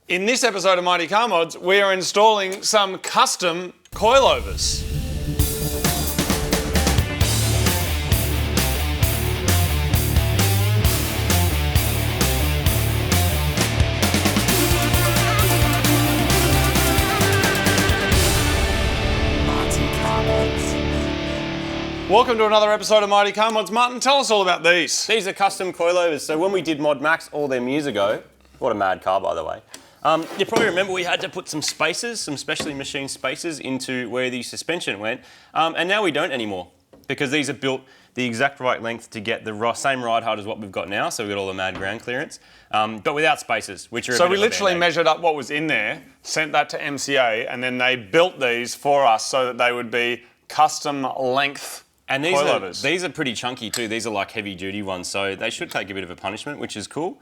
In this episode of Mighty Car Mods, we are installing some custom coilovers. Welcome to another episode of Mighty Car Mods. Martin, tell us all about these. These are custom coilovers. So when we did Mod Max all them years ago, what a mad car by the way, you probably remember we had to put some spacers, some specially machined spacers into where the suspension went, and now we don't anymore because these are built the exact right length to get the same ride height as what we've got now, so we've got all the mad ground clearance, but without spacers, which are So we literally measured up what was in there, sent that to MCA, and then they built these for us so that they would be custom length and coilovers. These are pretty chunky too. These are like heavy duty ones, so they should take a bit of a punishment, which is cool.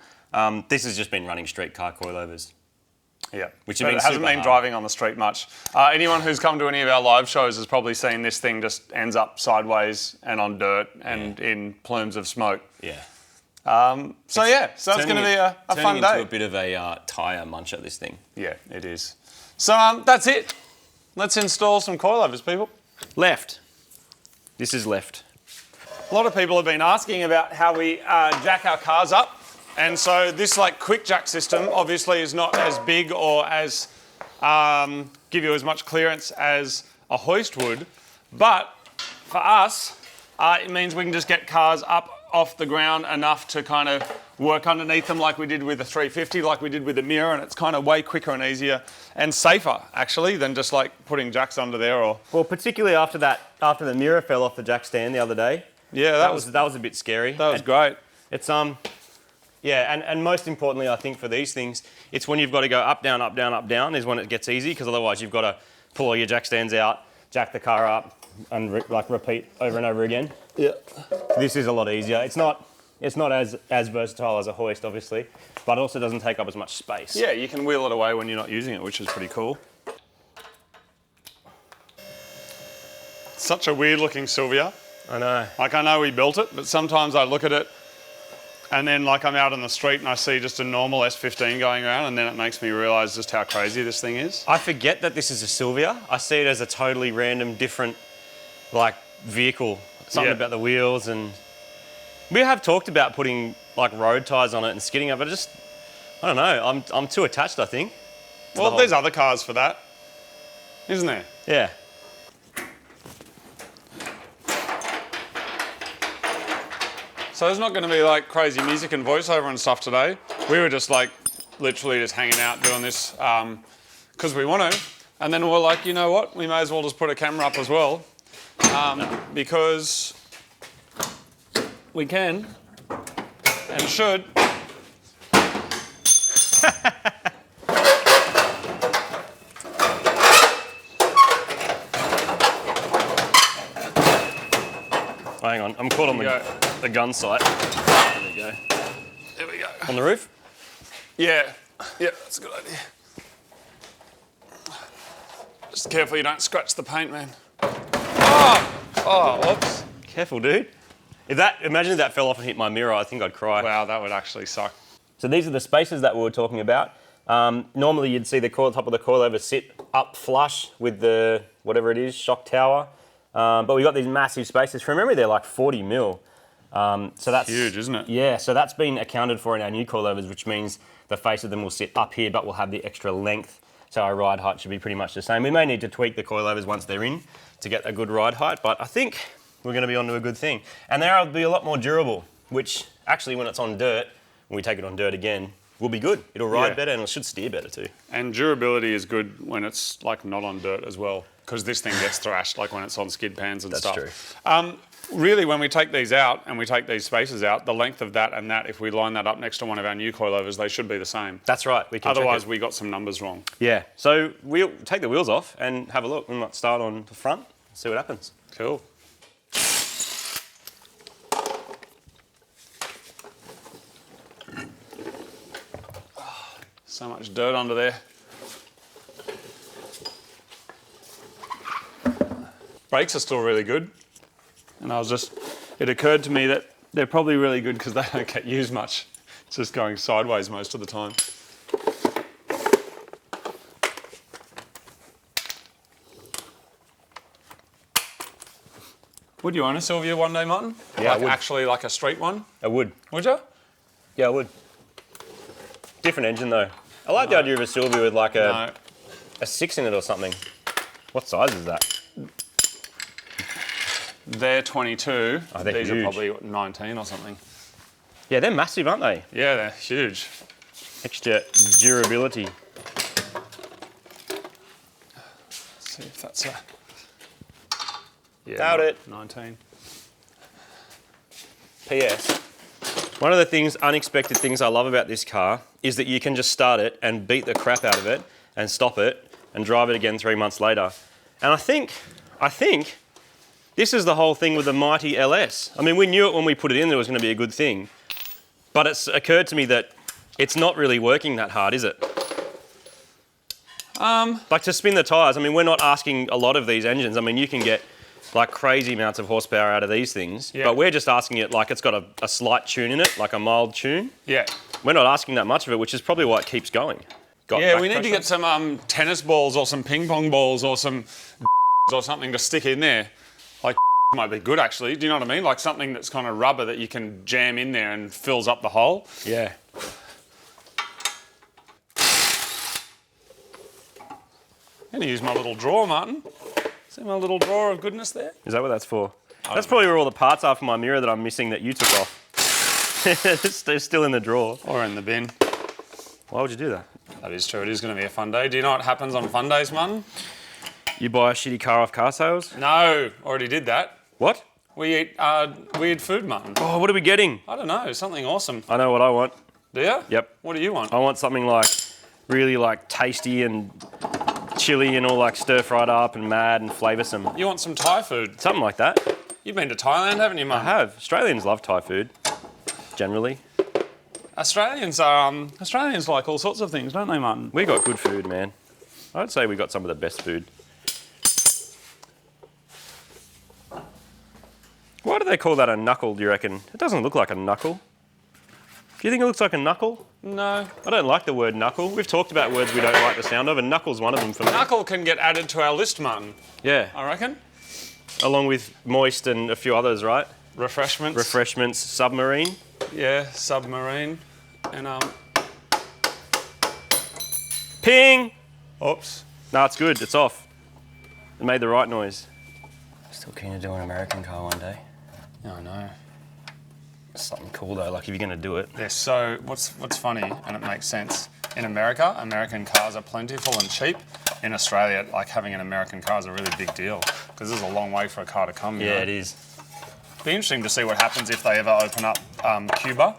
This has just been running street car coilovers. Yeah, which it hasn't been driving on the street much. Anyone who's come to any of our live shows has probably seen this thing just ends up sideways and on dirt and in plumes of smoke. Yeah. So it's going to be a fun day. Turning into a bit of a tyre muncher, this thing. Yeah, it is. So that's it. Let's install some coilovers, people. Left. This is left. A lot of people have been asking about how we jack our cars up. And so this quick jack system obviously is not as big or as give you as much clearance as a hoist would, but for us it means we can just get cars up off the ground enough to kind of work underneath them like we did with the 350, like we did with the mirror, and it's kind of way quicker and easier and safer actually than just putting jacks under there. Or well, particularly after the mirror fell off the jack stand the other day. Yeah, that was a bit scary. That was great. It's yeah, and most importantly, I think for these things, it's when you've got to go up, down, up, down, up, down is when it gets easy, because otherwise you've got to pull all your jack stands out, jack the car up, and repeat over and over again. Yeah. This is a lot easier. It's not as versatile as a hoist, obviously, but it also doesn't take up as much space. Yeah, you can wheel it away when you're not using it, which is pretty cool. Such a weird looking Silvia. I know. I know we built it, but sometimes I look at it and then I'm out on the street and I see just a normal S15 going around, and then it makes me realise just how crazy this thing is. I forget that this is a Silvia. I see it as a totally random, different vehicle. Something about the wheels, and we have talked about putting road tyres on it and skidding it, but I don't know. I'm too attached, I think. Well, there's other cars for that, isn't there? Yeah. So there's not going to be crazy music and voiceover and stuff today. We were just literally just hanging out doing this because we want to. And then we're you know what? We may as well just put a camera up as well because we can and should. Hang on, I'm caught on the gun sight. There we go. There we go. On the roof? Yeah, that's a good idea. Just careful you don't scratch the paint, man. Oh, oops. Careful, dude. Imagine if that fell off and hit my mirror, I think I'd cry. Wow, that would actually suck. So these are the spacers that we were talking about. Normally you'd see the top of the coilover sit up flush with the, whatever it is, shock tower. But we've got these massive spacers. From memory, they're 40 mil. So that's huge, isn't it? Yeah, so that's been accounted for in our new coilovers, which means the face of them will sit up here, but we'll have the extra length. So our ride height should be pretty much the same. We may need to tweak the coilovers once they're in to get a good ride height, but I think we're going to be onto a good thing. And they'll be a lot more durable, which actually when it's on dirt, when we take it on dirt again, will be good. It'll ride better and it should steer better too. And durability is good when it's not on dirt as well, because this thing gets thrashed when it's on skid pans and stuff. That's true. Really, when we take these out and we take these spacers out, the length of that and that, if we line that up next to one of our new coilovers, they should be the same. That's right. We can Otherwise, we got some numbers wrong. Yeah. So we'll take the wheels off and have a look. We might start on the front, see what happens. Cool. So much dirt under there. Brakes are still really good. And it occurred to me that they're probably really good because they don't get used much. It's just going sideways most of the time. Would you own a Silvia one day, Martin? Yeah, I like would. actually like a street one? I would. Would you? Yeah, I would. Different engine though. I like the idea of a Silvia with like a 6 in it or something. What size is that? They're 22. Oh, they're These huge. are probably what, 19 or something. Yeah, they're massive, aren't they? Yeah, they're huge. Extra durability. Let's see if that's a... Yeah, Doubt it. 19. PS. One of the things, unexpected things I love about this car is that you can just start it and beat the crap out of it and stop it and drive it again 3 months later. And I think this is the whole thing with the mighty LS. I mean, we knew it when we put it in that it was going to be a good thing, but it's occurred to me that it's not really working that hard, is it? Like to spin the tyres, I mean, we're not asking a lot of these engines. I mean, you can get like crazy amounts of horsepower out of these things, but we're just asking it like it's got a slight tune in it, like a mild tune. Yeah. We're not asking that much of it, which is probably why it keeps going. Yeah, we need to get some tennis balls or some ping pong balls or some or something to stick in there. Like might be good actually. Do you know what I mean? Like something that's kind of rubber that you can jam in there and fills up the hole. Yeah. I'm going to use my little drawer, Martin. See my little drawer of goodness there? Is that what that's for? That's probably where all the parts are for my mirror that I'm missing that you took off. They're still in the drawer. Or in the bin. Why would you do that? That is true. It is going to be a fun day. Do you know what happens on fun days, Martin? You buy a shitty car off car sales? No, already did that. What? We eat weird food, Martin. Oh, what are we getting? I don't know. Something awesome. I know what I want. Do you? Yep. What do you want? I want something like really like tasty and chili and all like stir fried up and mad and flavoursome. You want some Thai food? Something like that. You've been to Thailand, haven't you, I Martin? have. Australians love Thai food, generally. Australians like all sorts of things, don't they, Martin? We got good food, man. I'd say we got some of the best food. Why do they call that a knuckle, do you reckon? It doesn't look like a knuckle. Do you think it looks like a knuckle? No. I don't like the word knuckle. We've talked about words we don't like the sound of, and knuckle's one of them for me. Knuckle can get added to our list, Martin. Yeah. I reckon. Along with moist and a few others, right? Refreshments. Refreshments, submarine. Yeah, submarine. And Ping! oops. No, it's good. It's off. It made the right noise. Still keen to do an American car one day. Yeah, I know. Something cool though, like if you're going to do it. They're so, what's funny, and it makes sense, in America, American cars are plentiful and cheap. In Australia, like having an American car is a really big deal because there's a long way for a car to come. You know? It is. Be interesting to see what happens if they ever open up Cuba,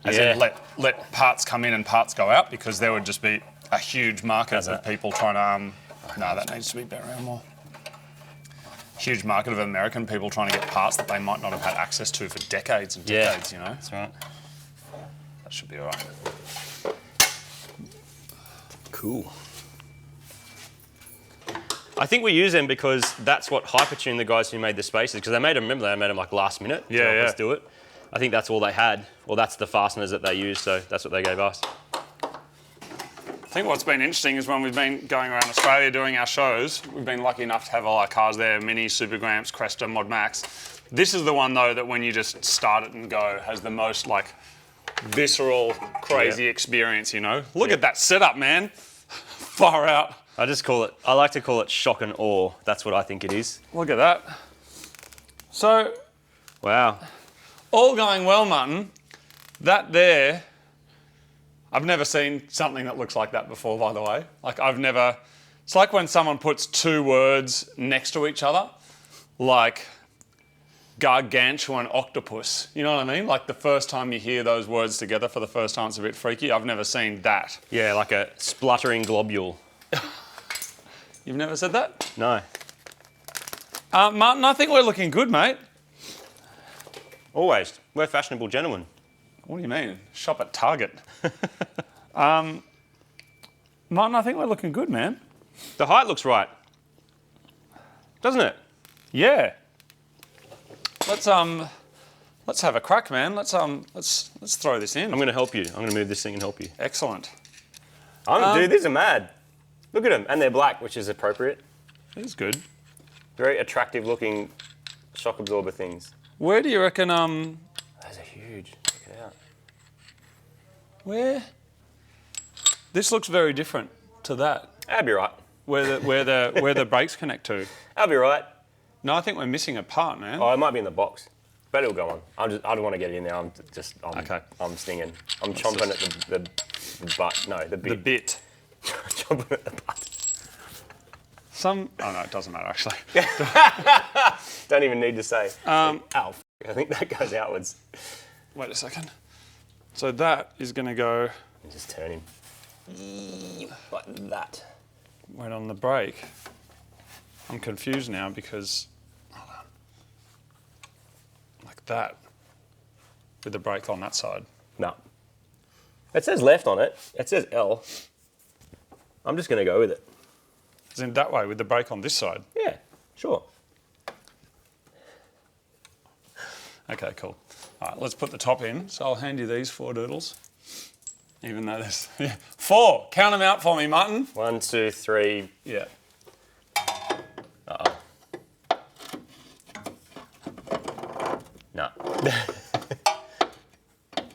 as in let parts come in and parts go out, because there would just be a huge market of people trying to. No, that needs to be bent around more. Huge market of American people trying to get parts that they might not have had access to for decades and decades. You know, That's right. that should be all right. Cool. I think we use them because that's what hypertuned the guys who made the spaces, because they made them like last minute. Yeah, so yeah. Let's do it. I think that's all they had. Well, that's the fasteners that they used, so that's what they gave us. I think what's been interesting is when we've been going around Australia doing our shows, we've been lucky enough to have all our cars there, Mini, Super Gramps, Cresta, Mod Max. This is the one though that when you just start it and go has the most like visceral, crazy experience, you know? Look at that setup, man. Far out. I like to call it shock and awe. That's what I think it is. Look at that. So, Wow. all going well, Martin. That there, I've never seen something that looks like that before, by the way. Like it's like when someone puts two words next to each other, like gargantuan octopus. You know what I mean? Like the first time you hear those words together for the first time, it's a bit freaky. I've never seen that. Yeah, like a spluttering globule. You've never said that? No. Martin, I think we're looking good, mate. Always. We're fashionable gentlemen. What do you mean? Shop at Target. Martin, I think we're looking good, man. The height looks right. Doesn't it? Yeah. Let's have a crack, man. Let's throw this in. I'm going to help you. I'm going to move this thing and help you. Excellent. Dude, these are mad. Look at them. And they're black, which is appropriate. This is good. Very attractive looking shock absorber things. Where do you reckon, Those are huge. Check it out. where? This looks very different to that, That'd be right. where the brakes connect to. That'd be right. No, I think we're missing a part, man. Oh, it might be in the box. But it'll go on. I don't want to get it in there. Okay. I'm stinging. I'm chomping at the butt. No, the bit. The bit. Chomping at the butt. Oh no, it doesn't matter actually. Don't even need to say. Um, Ow, I think that goes outwards. Wait a second. So that is going to go. Just turn him. Like that. Wait on the brake. I'm confused now because. Hold on. Like that. With the brake on that side. No. It says left on it. It says L. I'm just going to go with it. Is in that way with the brake on this side. Yeah, sure. Okay, cool. All right, let's put the top in. So I'll hand you these 4 doodles. Even though there's 4. Count them out for me, Martin. 1, 2, 3. Yeah. Uh-oh. No.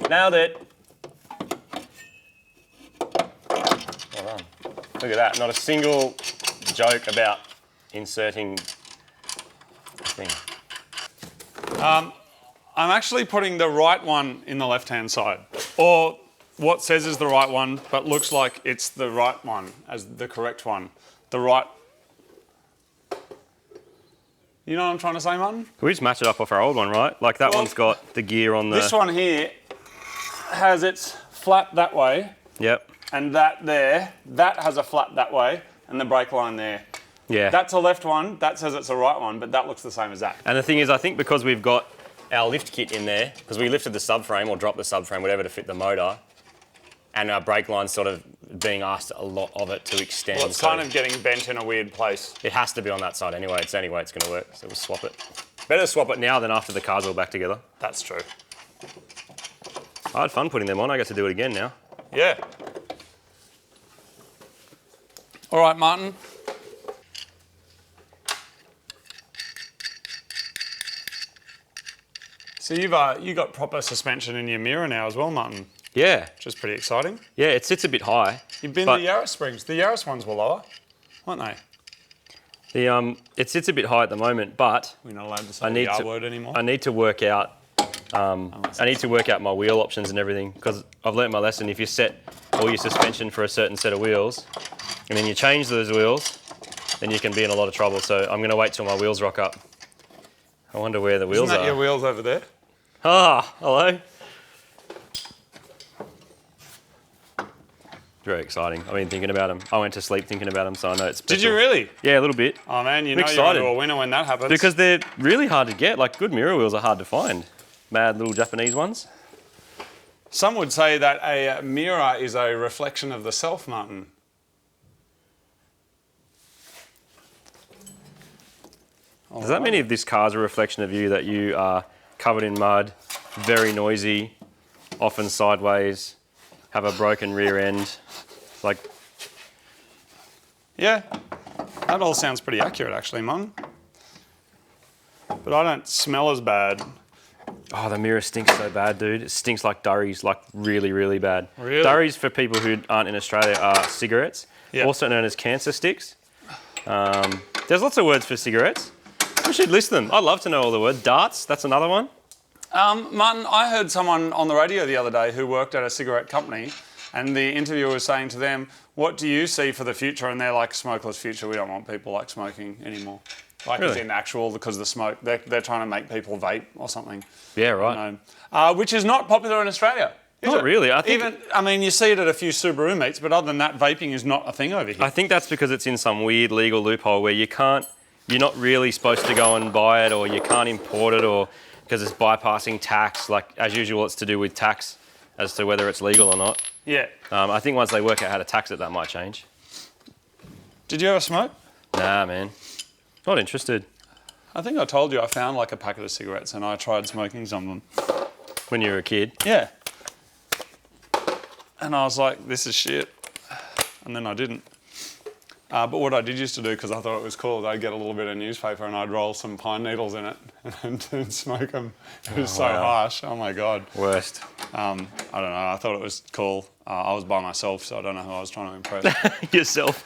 Nailed it. Well done. Look at that. Not a single joke about inserting a thing. I'm actually putting the right one in the left-hand side. Or what says is the right one, but looks like it's the right one as the correct one. The right... You know what I'm trying to say, Martin? Can we just match it up off our old one, right? Like that one's got the gear on the... This one here has its flap that way, Yep. and that there, that has a flap that way, and the brake line there. Yeah. That's a left one, that says it's a right one, but that looks the same as that. And the thing is, I think because we've got our lift kit in there, because we lifted the subframe or dropped the subframe, whatever, to fit the motor, and our brake line's sort of being asked a lot of it to extend. Well, it's so kind of getting bent in a weird place. it has to be on that side anyway. It's the only way it's going to work, so we'll swap it. Better to swap it now than after the car's all back together. That's true. I had fun putting them on. I get to do it again now. Yeah. All right, Martin. So you got proper suspension in your mirror now as well, Martin, Yeah. which is pretty exciting. Yeah, it sits a bit high. You've been but to Yaris Springs. The Yaris ones were lower, weren't they? It sits a bit high at the moment, but We're not allowed to say the R word anymore. I need to work out. I need to work out my wheel options and everything because I've learnt my lesson. If you set all your suspension for a certain set of wheels, and then you change those wheels, then you can be in a lot of trouble. So I'm going to wait till my wheels rock up. I wonder where the wheels Isn't that are. your wheels over there? Ah, hello. Very exciting. I've been thinking about them. I went to sleep thinking about them, so I know it's special. Did you really? Yeah, a little bit. Oh man, you I'm know excited. you're onto a winner when that happens. Because they're really hard to get. Like, good mirror wheels are hard to find. Mad little Japanese ones. some would say that a mirror is a reflection of the self, Martin. Does that mean if this car's a reflection of you, that you are covered in mud, very noisy, often sideways, have a broken rear end, like... Yeah, that all sounds pretty accurate actually, Martin. But I don't smell as bad. Oh, the mirror stinks so bad, dude. It stinks like durries, like really, really bad. Really? Durries, for people who aren't in Australia, are cigarettes, Yep. also known as cancer sticks. There's lots of words for cigarettes. We should list them. I'd love to know all the words. Darts, that's another one. Martin, I heard someone on the radio the other day who worked at a cigarette company, and the interviewer was saying to them, what do you see for the future? And they're like, smokeless future. We don't want people like smoking anymore. Like Really? as in actual, because the smoke, they're trying to make people vape or something. Yeah, right. Which is not popular in Australia. Is Not it? really. I think You see it at a few Subaru meets, but other than that, vaping is not a thing over here. I think that's because it's in some weird legal loophole where you're not really supposed to go and buy it, or you can't import it, or because it's bypassing tax. Like, as usual, it's to do with tax as to whether it's legal or not. Yeah. I think once they work out how to tax it, that might change. Did you ever smoke? Nah, man. Not interested. I think I told you I found like a packet of cigarettes and I tried smoking some of them. When you were a kid. Yeah. And I was like, this is shit. And then I didn't. But what I did used to do, because I thought it was cool, I'd get a little bit of newspaper and I'd roll some pine needles in it and smoke them. It was so harsh. Oh my God. Worst. I don't know. I thought it was cool. I was by myself, so I don't know who I was trying to impress. Yourself.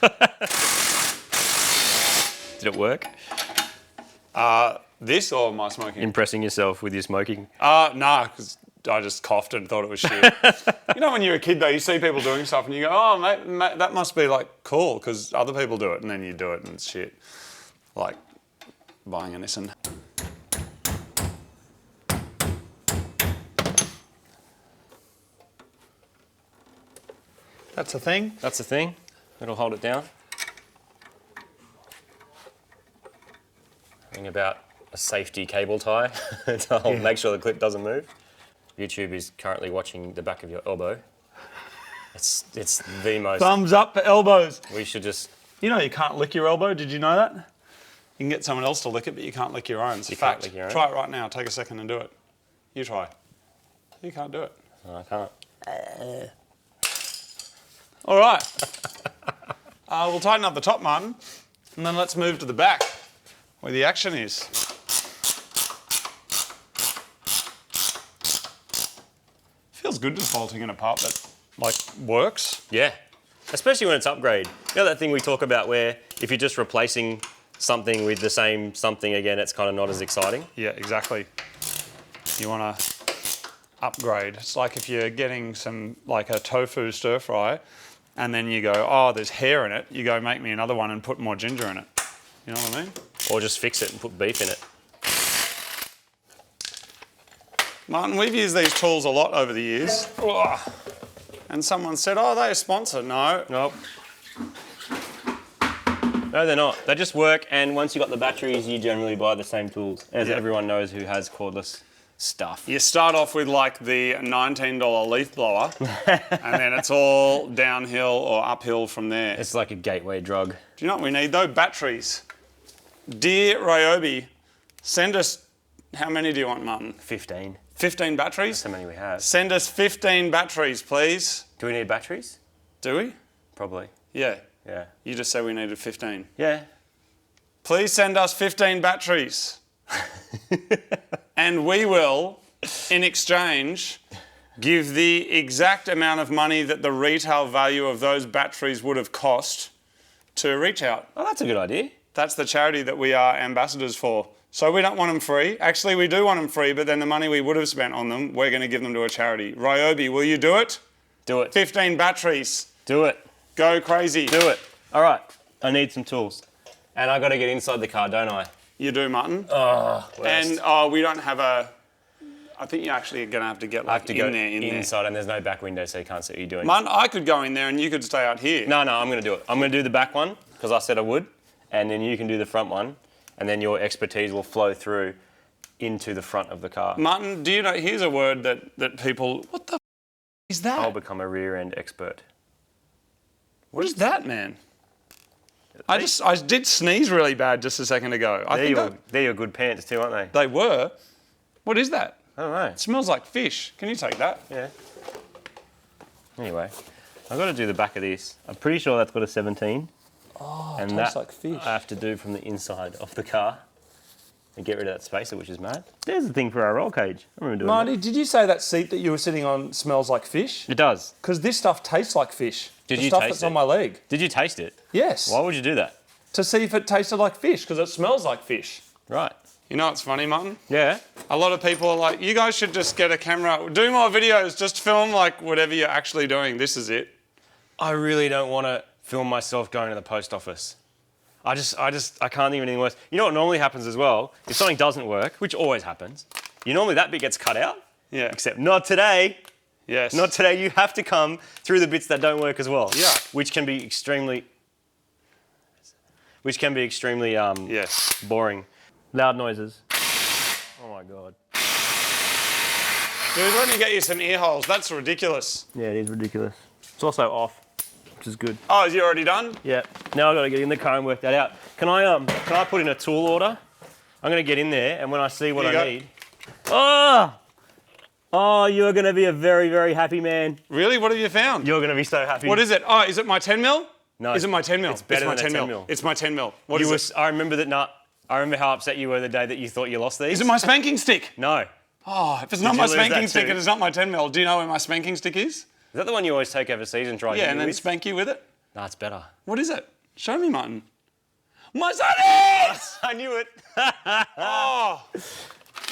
Did it work? This or my smoking? Impressing yourself with your smoking? Nah, because I just coughed and thought it was shit. You know, when you're a kid though, you see people doing stuff and you go, oh, mate, that must be like cool because other people do it, and then you do it and it's shit. Like buying a Nissan. That's a thing. That's the thing. It'll hold it down. Thing about a safety cable tie to make sure the clip doesn't move. YouTube is currently watching the back of your elbow. It's the most... Thumbs up for elbows. We should just... You know you can't lick your elbow, did you know that? You can get someone else to lick it, but you can't lick your own. It's a fact. Lick your own? Try it right now, take a second and do it. You try. You can't do it. No, I can't. All right. We'll tighten up the top, Martin, and then let's move to the back, where the action is. Feels good just bolting in a part that, like, works. Yeah. Especially when it's upgrade. You know that thing we talk about where if you're just replacing something with the same something again, it's kind of not as exciting? Yeah, exactly. You want to upgrade. It's like if you're getting some, like a tofu stir fry, and then you go, oh, there's hair in it. You go, make me another one and put more ginger in it. You know what I mean? Or just fix it and put beef in it. Martin, we've used these tools a lot over the years. And someone said, oh, they're a sponsor. No. Nope. No, they're not. They just work, and once you've got the batteries, you generally buy the same tools, as everyone knows who has cordless stuff. You start off with like the $19 leaf blower, and then it's all downhill or uphill from there. It's like a gateway drug. Do you know what we need though? Batteries. Dear Ryobi, send us, how many do you want, Martin? 15. 15 batteries? That's how many we have. Send us 15 batteries, please. Do we need batteries? Do we? Probably. Yeah. Yeah. You just said we needed 15. Yeah. Please send us 15 batteries. And we will, in exchange, give the exact amount of money that the retail value of those batteries would have cost to Reach Out. Oh, that's a good idea. That's the charity that we are ambassadors for. So we don't want them free. Actually, we do want them free, but then the money we would have spent on them, we're going to give them to a charity. Ryobi, will you do it? Do it. 15 batteries. Do it. Go crazy. Do it. All right. I need some tools. And I got to get inside the car, don't I? You do, Martin. Oh, worst. And we don't have a... I think you're actually going to have to get like in there. Inside, and there's no back window, so you can't see what you're doing. Martin, I could go in there and you could stay out here. No, I'm going to do it. I'm going to do the back one, because I said I would, and then you can do the front one, and then your expertise will flow through into the front of the car. Martin, do you know, here's a word that people... What the is that? I'll become a rear end expert. What is that, man? I did sneeze really bad just a second ago. They're your good pants too, aren't they? They were. What is that? I don't know. It smells like fish. Can you take that? Yeah. Anyway, I've got to do the back of this. I'm pretty sure that's got a 17. Oh, and it tastes like fish. I have to do from the inside of the car and get rid of that spacer, which is mad. There's the thing for our roll cage. I remember doing Marty, did you say that seat that you were sitting on smells like fish? It does. Because this stuff tastes like fish. Did the you stuff taste that's it? on my leg. Did you taste it? Yes. Why would you do that? To see if it tasted like fish, because it smells like fish. Right. You know what's funny, Martin? Yeah. A lot of people are like, you guys should just get a camera, do more videos, just film like whatever you're actually doing. This is it. I really don't want to film myself going to the post office. I can't think of anything worse. You know what normally happens as well? If something doesn't work, which always happens, normally that bit gets cut out. Yeah. Except not today. Yes. Not today. You have to come through the bits that don't work as well. Yeah. Which can be extremely yes. boring. Loud noises. Oh my God. Dude, let me get you some ear holes. That's ridiculous. Yeah, it is ridiculous. It's also off, which is good. Oh, is you already done? Yeah. Now I've got to get in the car and work that out. Can I put in a tool order? I'm going to get in there, and when I see what I need... Oh, you're going to be a very, very happy man. Really? What have you found? You're going to be so happy. What is it? Oh, is it my 10 mil? No. Is it my 10 mil? It's better my than a 10 mil. It's my 10 mil. What is it? I remember that. I remember how upset you were the day that you thought you lost these. Is it my spanking stick? No. Oh, if it's not you my lose spanking that stick too? and it's not my 10 mil, do you know where my spanking stick is? Is that the one you always take overseas and try? Yeah, hit and me then with? spank you with it. No, it's better. What is it? Show me, Martin. My sonnies! I knew it.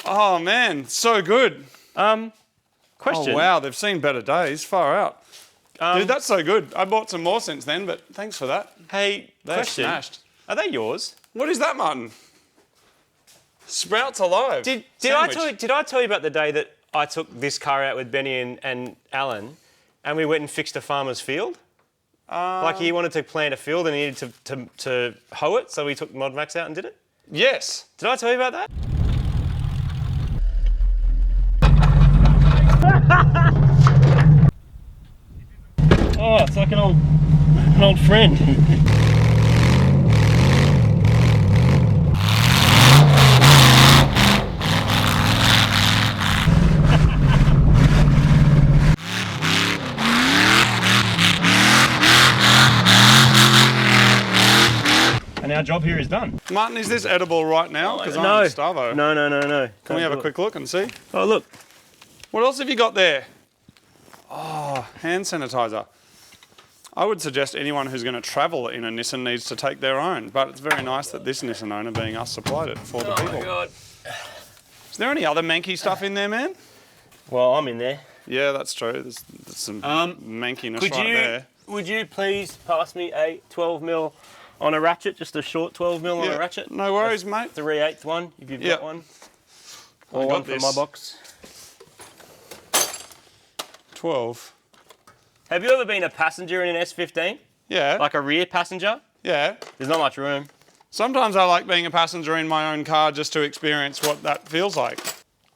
Oh man, so good. Question. Oh wow, they've seen better days. Far out. Dude, that's so good. I bought some more since then, but thanks for that. Hey, They're question. smashed. Are they yours? What is that, Martin? Sprouts alive. Did Sandwich. I tell you about the day that I took this car out with Benny and Alan, and we went and fixed a farmer's field? Like he wanted to plant a field and he needed to hoe it, so we took Modmax out and did it? Yes. Did I tell you about that? Oh, it's like an old friend. And our job here is done. Martin, is this edible right now? Because No. I'm starvo. No. Can we have a quick look and see? Oh, look. What else have you got there? Oh, hand sanitizer. I would suggest anyone who's going to travel in a Nissan needs to take their own, but it's very nice that this Nissan owner, being us, supplied it for the people. Oh, my God. Is there any other manky stuff in there, man? Well, I'm in there. Yeah, that's true. There's some mankiness right there. Would you please pass me a 12mm on a ratchet, just a short 12mm on Yeah, a ratchet? no worries, mate. 3/8 one, if you've Yeah. got one. Or got one from this. my box. 12. Have you ever been a passenger in an S15? Yeah. Like a rear passenger? Yeah. There's not much room. Sometimes I like being a passenger in my own car just to experience what that feels like.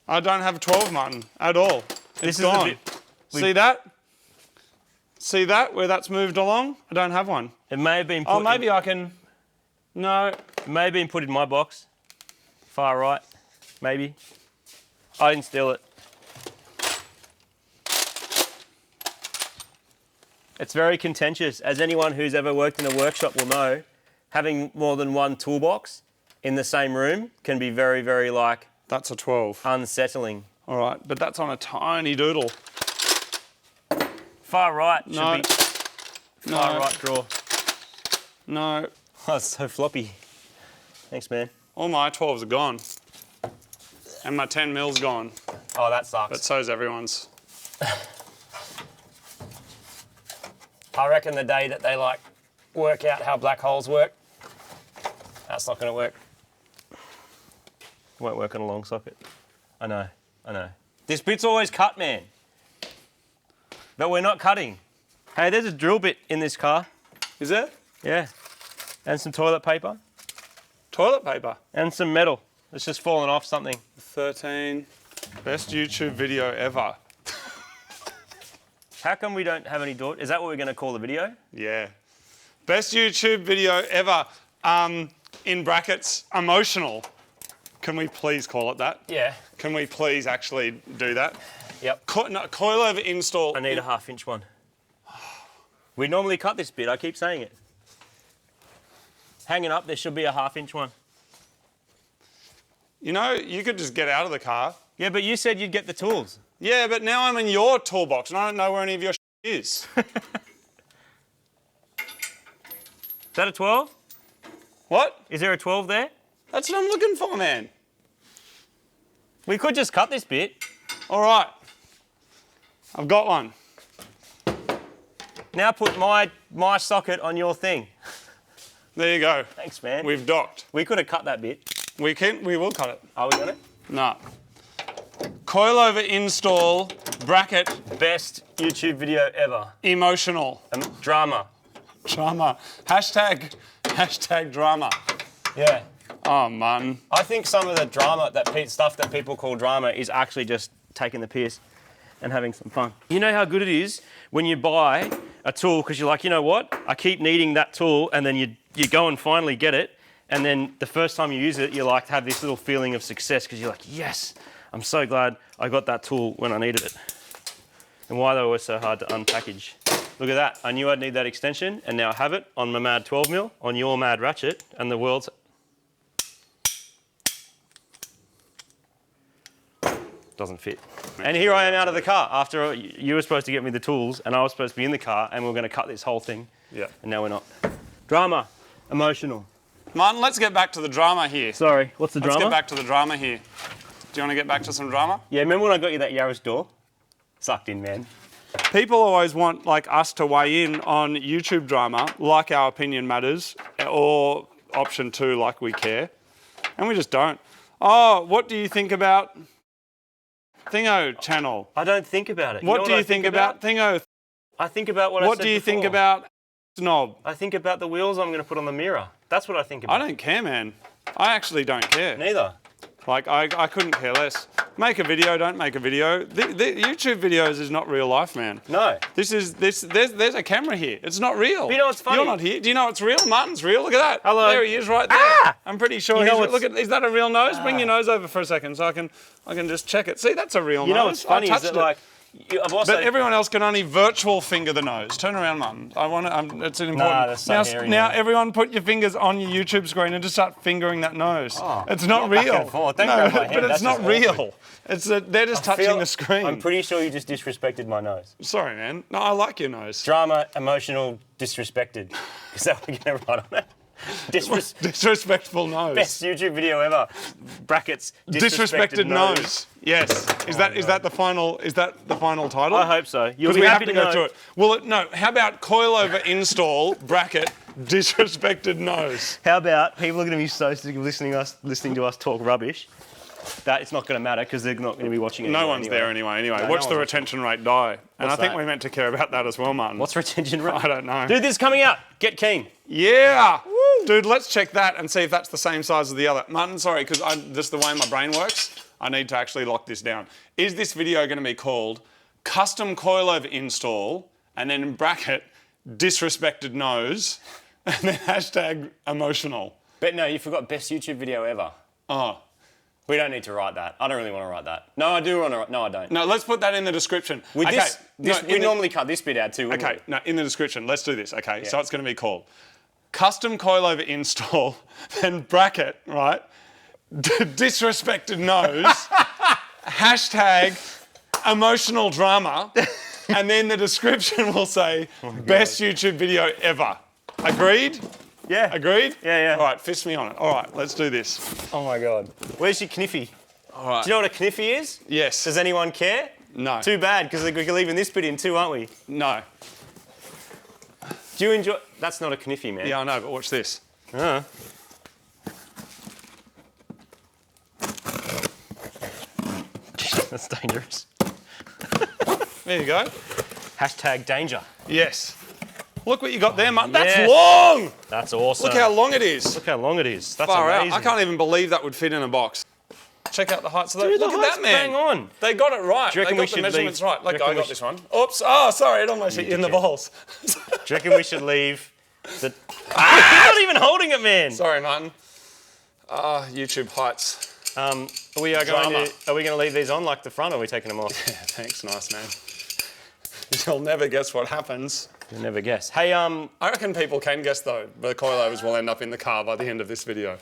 I don't have 12, Martin, at all. It's This is a gone. bit- See that? See that, where that's moved along? I don't have one. It may have been put Oh, maybe I can... No. it may have been put in my box. Far right, maybe. I didn't steal it. It's very contentious. As anyone who's ever worked in a workshop will know, having more than one toolbox in the same room can be very, very, like, That's a 12. unsettling. All right, but that's on a tiny doodle. Far right should No. be far No. right drawer. No. Oh, it's so floppy. Thanks, man. All my 12s are gone. And my 10 mil's gone. Oh, that sucks. But so's everyone's. I reckon the day that they like work out how black holes work, that's not going to work. Won't work on a long socket. I know. This bit's always cut, man. But we're not cutting. Hey, there's a drill bit in this car. Is there? Yeah. And some toilet paper. Toilet paper. And some metal. It's just fallen off something. 13. Best YouTube video ever. How come we don't have any door? Is that what we're going to call the video? Yeah. Best YouTube video ever. In brackets, emotional. Can we please call it that? Yeah. Can we please actually do that? Yep. Coilover install. I need a 1/2 inch one. We normally cut this bit, I keep saying it. Hanging up, there should be a 1/2 inch one. You know, you could just get out of the car. Yeah, but you said you'd get the tools. Yeah, but now I'm in your toolbox and I don't know where any of your is. Is that a 12? What? Is there a 12 there? That's what I'm looking for, man. We could just cut this bit. All right. I've got one. Now put my socket on your thing. There you go. Thanks, man. We've docked. We could have cut that bit. We will cut it. Are we gonna? Nah. Coilover install, bracket, Best YouTube video ever. emotional. Drama. Drama. Hashtag drama. Yeah. Oh, man. I think some of the drama, stuff that people call drama, is actually just taking the piss and having some fun. You know how good it is when you buy a tool because you're like, you know what? I keep needing that tool, and then you go and finally get it, and then the first time you use it, you like have this little feeling of success because you're like, yes, I'm so glad I got that tool when I needed it. And why they were so hard to unpackage. Look at that. I knew I'd need that extension, and now I have it on my Mad 12mm, on your Mad ratchet, and the world's... Doesn't fit. And here I am out of the car after you were supposed to get me the tools, and I was supposed to be in the car, and we were going to cut this whole thing. Yeah. And now we're not. Drama. Emotional. Martin, let's get back to the drama here. Sorry, what's the drama? Let's get back to the drama here. Do you want to get back to some drama? Yeah, remember when I got you that Yaris door? Sucked in, man. People always want like us to weigh in on YouTube drama, like our opinion matters, or option 2, like we care, and we just don't. Oh, what do you think about Thingo channel? I don't think about it. What do you think about Thingo? I think about what I said What do you think before. about Snob? I think about the wheels I'm going to put on the mirror. That's what I think about. I don't care, man. I actually don't care. Neither. Like, I couldn't care less. Make a video, don't make a video. The YouTube videos is not real life, man. No. There's a camera here. It's not real. But you know what's funny? You're not here. Do you know it's real? Martin's real. Look at that. Hello. There he is right there. Ah! I'm pretty sure You know he's... what's- Look at, is that a real nose? Bring your nose over for a second so I can just check it. See, that's a real nose. You know what's funny I is touched that, it. like, I've also... But everyone else can only virtual finger the nose. Turn around, Martin. I want to. It's an important. Nah, that's so hairy, now man. everyone, put your fingers on your YouTube screen and just start fingering that nose. Oh, it's not back real. and forth. Don't No, grab my but hand. it's That's not just real. awkward. It's they're just touching feel- the screen. I'm pretty sure you just disrespected my nose. Sorry, man. No, I like your nose. Drama, emotional, disrespected. Is that what we're going to write on it? Disrespectful nose. Best YouTube video ever. Brackets. Disrespected nose. Yes. Is that the final? Is that the final title? I hope so. You'll Because be we have happy to to go know. through it. Well, no. How about coilover install bracket disrespected nose? How about people are going to be so sick of listening to us talk rubbish that it's not going to matter because they're not going to be watching it. No one's there anyway. No, Watch no the one's retention rate die. And I What's think that? we're meant to care about that as well, Martin. What's retention rate? I don't know. Dude, this is coming out. Get keen. Yeah. Dude, let's check that and see if that's the same size as the other. Martin, sorry, because just the way my brain works, I need to actually lock this down. Is this video going to be called custom coilover install and then in bracket disrespected nose and then hashtag emotional? But no, you forgot best YouTube video ever. Oh. We don't need to write that. I don't really want to write that. No, I do want to write. No, I don't. No, let's put that in the description. With okay. we normally cut this bit out too. wouldn't Okay, we? no, in the description. Let's do this, okay? So it's going to be called custom coilover install, then bracket, right? Disrespected nose, hashtag emotional drama, and then the description will say best YouTube video ever. Agreed? Yeah. Agreed? Yeah. All right, fist me on it. All right, let's do this. Oh my God. Where's your kniffy? All right. Do you know what a kniffy is? Yes. Does anyone care? No. Too bad, because we're leaving this bit in too, aren't we? No. Do you enjoy... That's not a kniffy, man. Yeah, I know, but watch this. That's dangerous. There you go. Hashtag danger. Yes. Look what you got there, Martin. That's Yes. long! That's awesome. Look how long it is. Look how long it is. That's Far amazing. out. I can't even believe that would fit in a box. Check out the heights of those. Dude, the Look at height's that, man. bang on. They got it right. Do you reckon they we got the should measurements leave- right. Like, do you reckon I we got should- this one. Oops. Oh, sorry. It almost hit you in the balls. Do you reckon we should leave the... You're not even holding it, man. Sorry, Martin. YouTube heights. Are we going Drama. to leave these on like the front, or are we taking them off? Yeah, thanks. Nice, man. You'll never guess what happens. You'll never guess. Hey, I reckon people can guess, though. The coilovers will end up in the car by the end of this video.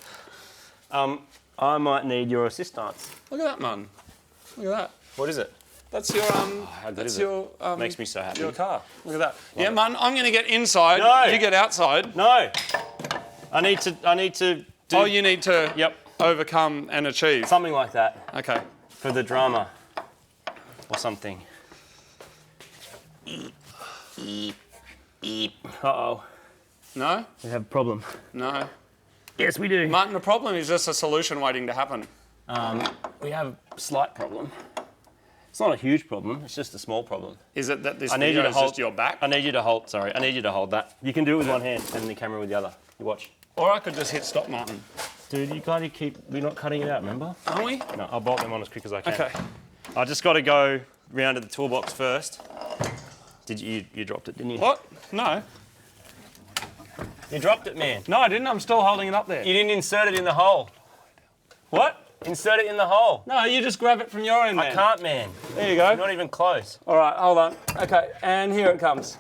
I might need your assistance. Look at that, Martin. Look at that. What is it? That's your good that's is it? your Makes me so happy. your car. Look at that. Yeah, Martin. I'm going to get inside. No. You get outside. No. I need to do... Oh, you need to Yep. overcome and achieve. Something like that. Okay. For the drama. Or something. Uh-oh. No? We have a problem. No. Yes, we do. Martin, the problem is just a solution waiting to happen. We have a slight problem. It's not a huge problem, it's just a small problem. Is it that this I need video you to is hold just your back? I need you to hold, sorry. I need you to hold that. You can do it with one hand and the camera with the other. You watch. Or I could just hit stop, Martin. Dude, you gotta we're not cutting it out, remember? Aren't we? No, I'll bolt them on as quick as I can. Okay. I just gotta go round to the toolbox first. You dropped it, didn't you? What? No. You dropped it, man. No, I didn't. I'm still holding it up there. You didn't insert it in the hole. What? Insert it in the hole. No, you just grab it from your end, man. I can't, man. There you go. Not even close. All right, hold on. Okay, and here it comes.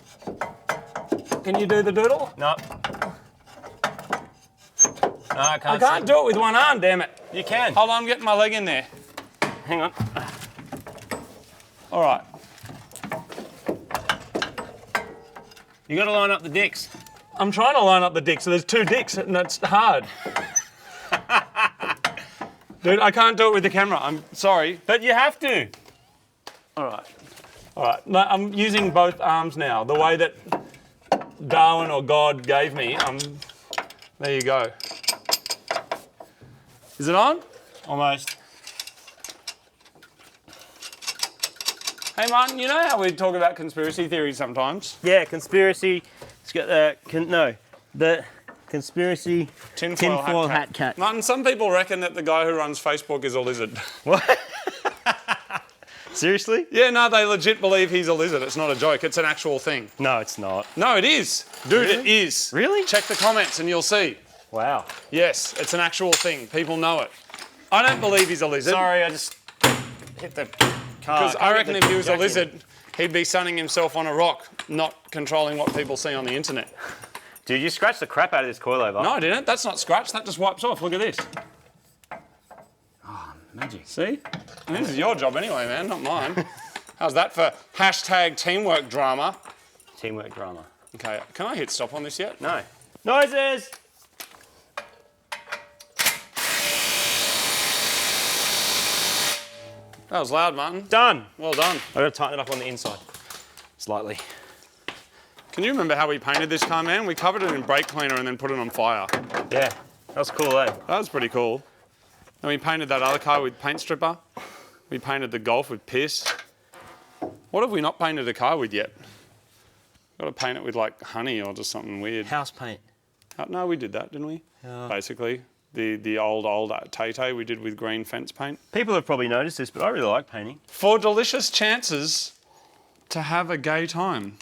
Can you do the doodle? No. No, I I can't do it with one arm, damn it. You can. Hold on, I'm getting my leg in there. Hang on. All right. You got to line up the dicks. I'm trying to line up the dicks, so there's 2 dicks, and that's hard. Dude, I can't do it with the camera. I'm sorry. But you have to. All right. All right. No, I'm using both arms now. The way that Darwin or God gave me. There you go. Is it on? Almost. Hey, Martin, you know how we talk about conspiracy theories sometimes? Yeah, conspiracy. It's got the conspiracy tinfoil hat cat. Martin, some people reckon that the guy who runs Facebook is a lizard. What? Seriously? Yeah, no, they legit believe he's a lizard. It's not a joke. It's an actual thing. No, it's not. No, it is. Dude, Really? it is. Really? Check the comments and you'll see. Wow. Yes, it's an actual thing. People know it. I don't believe he's a lizard. Sorry, I just hit the car. Because I reckon if he was a lizard, he'd be sunning himself on a rock, not controlling what people see on the internet. Dude, you scratched the crap out of this coilover. No, I didn't. That's not scratched. That just wipes off. Look at this. Oh, magic. See? And this is your job anyway, man, not mine. How's that for hashtag teamwork drama? Teamwork drama. Okay, can I hit stop on this yet? No. Noises! That was loud, Martin. Done. Well done. I've got to tighten it up on the inside. Slightly. Can you remember how we painted this car, man? We covered it in brake cleaner and then put it on fire. Yeah. That was cool, eh? That was pretty cool. And we painted that other car with paint stripper. We painted the Golf with piss. What have we not painted a car with yet? Got to paint it with like honey or just something weird. House paint. No, we did that, didn't we? Yeah. Basically. The old Tay-Tay we did with green fence paint. People have probably noticed this, but I really like painting. For delicious chances to have a gay time.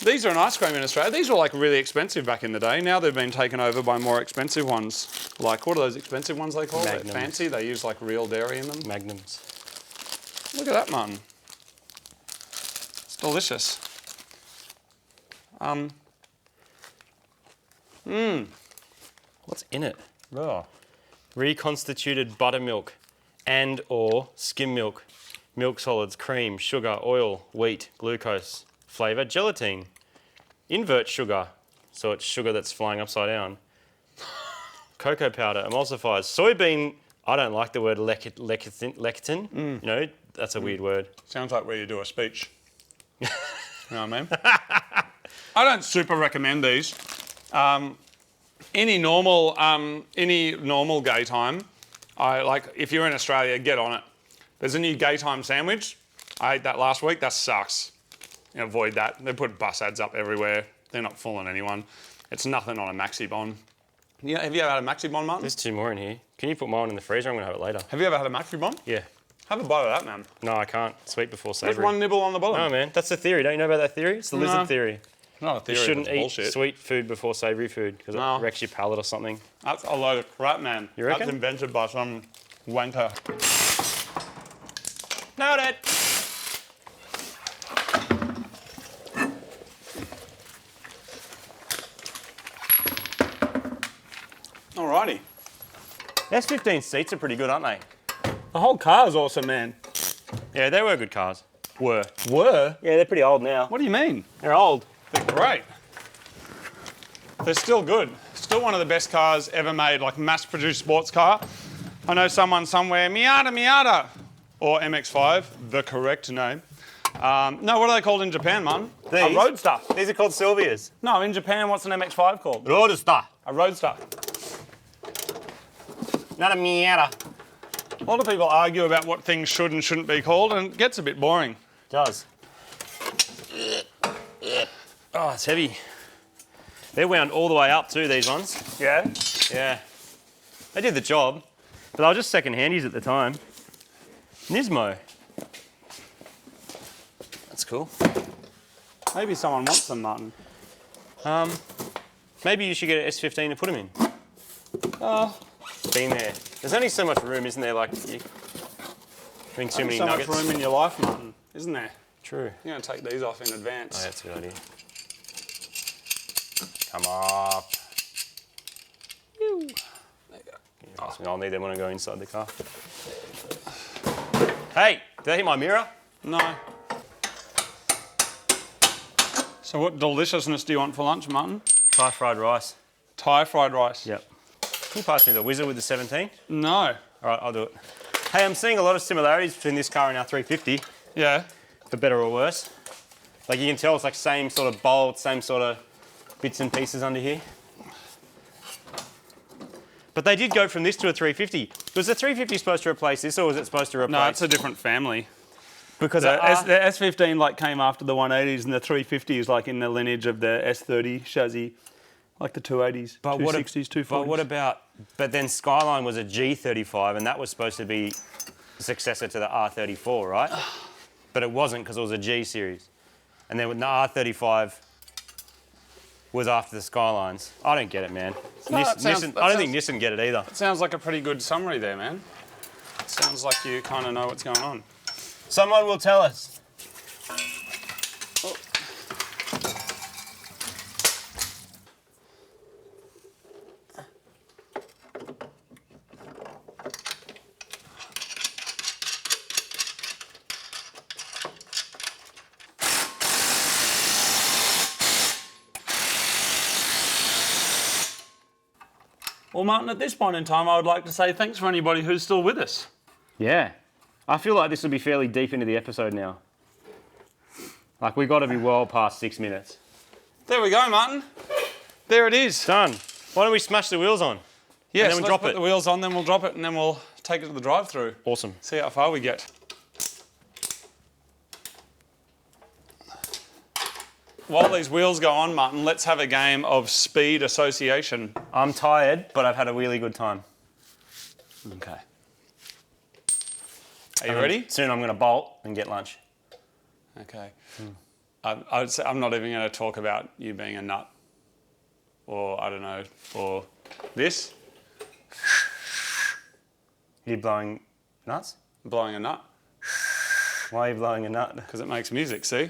These are an ice cream in Australia. These were like really expensive back in the day. Now they've been taken over by more expensive ones. Like, what are those expensive ones they call? They're Magnums. fancy. They use like real dairy in them. Magnums. Look at that, Martin. It's delicious. What's in it? Oh. Reconstituted buttermilk and or skim milk, milk solids, cream, sugar, oil, wheat, glucose, flavour, gelatin, invert sugar, so it's sugar that's flying upside down, cocoa powder, emulsifiers, soybean, I don't like the word lecithin, you know, that's a weird word. Sounds like where you do a speech. You know what I mean? I don't super recommend these. Any normal gay time, if you're in Australia, get on it. There's a new gay time sandwich. I ate that last week. That sucks. You know, avoid that. They put bus ads up everywhere. They're not fooling anyone. It's nothing on a Maxi Bon. Yeah, have you ever had a Maxi Bon, Martin? There's 2 more in here. Can you put mine in the freezer? I'm going to have it later. Have you ever had a Maxi Bon? Yeah. Have a bite of that, man. No, I can't. Sweet before savoury. Just one nibble on the bottom. No, man. That's the theory. Don't you know about that theory? It's the lizard theory. Not a theory. You shouldn't it's eat bullshit. sweet food before savoury food because it wrecks your palate or something. That's a load of crap, man. You reckon? That's invented by some wanker. Nailed it. Alrighty. S15 seats are pretty good, aren't they? The whole car is awesome, man. Yeah, they were good cars. Were. Were? Yeah, they're pretty old now. What do you mean? They're old. They're great. They're still good. Still one of the best cars ever made, like mass-produced sports car. I know someone somewhere, Miata, or MX-5, the correct name. No, what are they called in Japan, man? These? A Roadster. These are called Silvias. No, in Japan, what's an MX-5 called? Roadster. A Roadster. Not a Miata. A lot of people argue about what things should and shouldn't be called, and it gets a bit boring. Does. Oh, it's heavy. They're wound all the way up too, these ones. Yeah? Yeah. They did the job, but they were just second handies at the time. Nismo. That's cool. Maybe someone wants them, Martin. Maybe you should get an S15 to put them in. been there. There's only so much room, isn't there? Like, you having too many so nuggets. much room in your life, Martin, isn't there? True. You're going to take these off in advance. Oh, that's a good idea. Come up. There you go. I'll need them when I go inside the car. Hey, did that hit my mirror? No. So what deliciousness do you want for lunch, Martin? Thai fried rice. Thai fried rice? Yep. Can you pass me the whizzer with the 17? No. All right, I'll do it. Hey, I'm seeing a lot of similarities between this car and our 350, Yeah. for better or worse. Like you can tell it's like same sort of bolt, same sort of bits and pieces under here. But they did go from this to a 350. Was the 350 supposed to replace this, or was it supposed to replace? No, it's a different family. because The S15 like came after the 180s, and the 350 is like in the lineage of the S30 chassis, like the 280s, 260s, 240s. But what about? But then Skyline was a G35, and that was supposed to be the successor to the R34, right? But it wasn't because it was a G series, and then the R35 was after the Skylines. I don't get it, man. No, I don't think Nissan get it either. Sounds like a pretty good summary there, man. Sounds like you kind of know what's going on. Someone will tell us. Well, Martin, at this point in time, I would like to say thanks for anybody who's still with us. Yeah. I feel like this will be fairly deep into the episode now. Like, we've got to be well past 6 minutes. There we go, Martin. There it is. Done. Why don't we smash the wheels on? Yes, and then we'll drop put it. the wheels on, then we'll drop it, and then we'll take it to the drive-through. Awesome. See how far we get. While these wheels go on, Martin, let's have a game of speed association. I'm tired, but I've had a really good time. Okay. Are you ready? Soon I'm going to bolt and get lunch. Okay. I would say I'm not even going to talk about you being a nut, or I don't know, or this, You blowing nuts? blowing a nut, Why are you blowing a nut? because it makes music, see?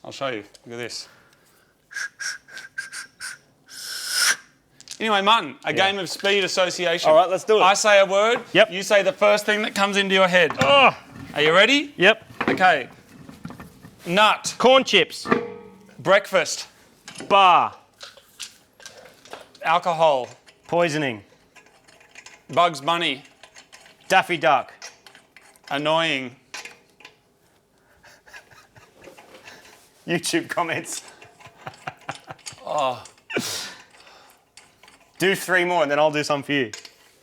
I'll show you. Look at this. Anyway, Martin, a game of speed association. All right, let's do it. I say a word. Yep. You say the first thing that comes into your head. Oh, Are you ready? yep. Okay. Nut. Corn chips. Breakfast. Bar. Alcohol. Poisoning. Bugs Bunny. Daffy Duck. Annoying. YouTube comments. Oh. Do 3 more and then I'll do some for you.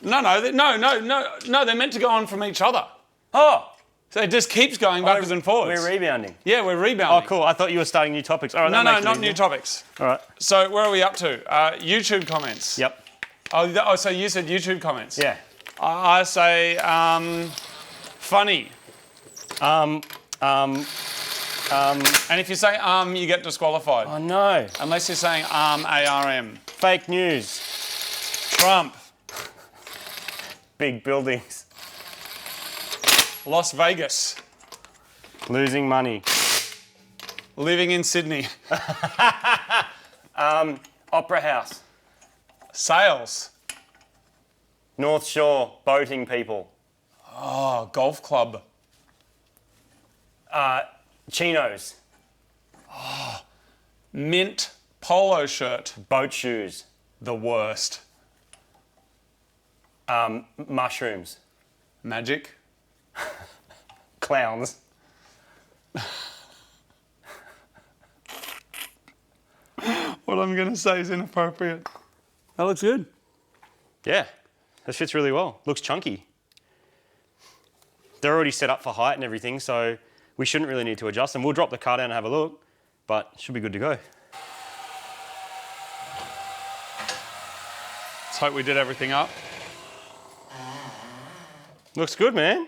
No, they're meant to go on from each other. Oh, So it just keeps going backwards and forwards. we're rebounding. Yeah, we're Oh, rebounding. cool. I thought you were starting new topics. All right, No, that no, makes it not easier. new topics. All right. So where are we up to? YouTube comments. Yep. Oh, so you said YouTube comments. Yeah. I say funny. And if you say you get disqualified. Oh no. Unless you're saying ARM. Fake news. Trump. Big buildings. Las Vegas. Losing money. Living in Sydney. Opera House. Sales. North Shore. Boating people. Oh, golf club. Chinos. Mint polo shirt. Boat shoes. The worst. Mushrooms. Magic. Clowns. What I'm going to say is inappropriate. That looks good. Yeah. That fits really well. Looks chunky. They're already set up for height and everything, so we shouldn't really need to adjust them. We'll drop the car down and have a look, but it should be good to go. Let's hope we did everything up. Looks good, man.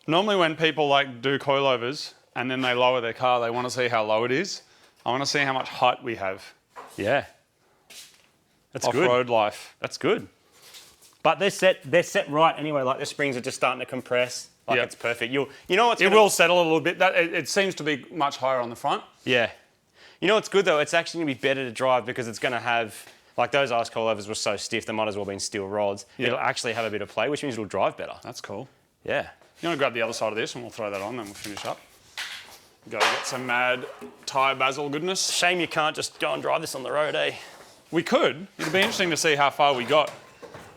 Normally when people like do coilovers and then they lower their car, they want to see how low it is. I want to see how much height we have. Yeah. That's good. Off-road life. That's good. But they're set right anyway. Like the springs are just starting to compress. Like it's perfect. You know what's It will settle a little bit. It seems to be much higher on the front. Yeah. You know what's good though? It's actually going to be better to drive because it's going to have, like those ice coilovers were so stiff, they might as well have been steel rods. Yeah. It'll actually have a bit of play, which means it'll drive better. That's cool. Yeah. You want to grab the other side of this and we'll throw that on, then we'll finish up. Go get some mad tyre basil goodness. Shame you can't just go and drive this on the road, eh? We could. It'd be interesting to see how far we got.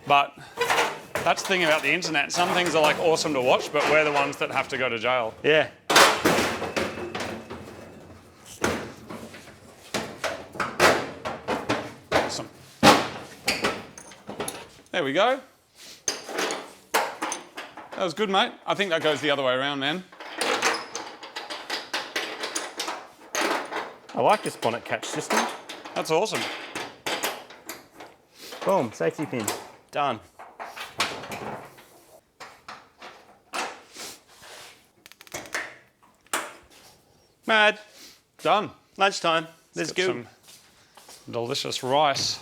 But that's the thing about the internet. Some things are like awesome to watch, but we're the ones that have to go to jail. Yeah. Awesome. There we go. That was good, mate. I think that goes the other way around, man. I like this bonnet catch system. That's awesome. Boom, safety pin. Done. Mad. Done. Lunchtime. Let's Got go. some delicious rice.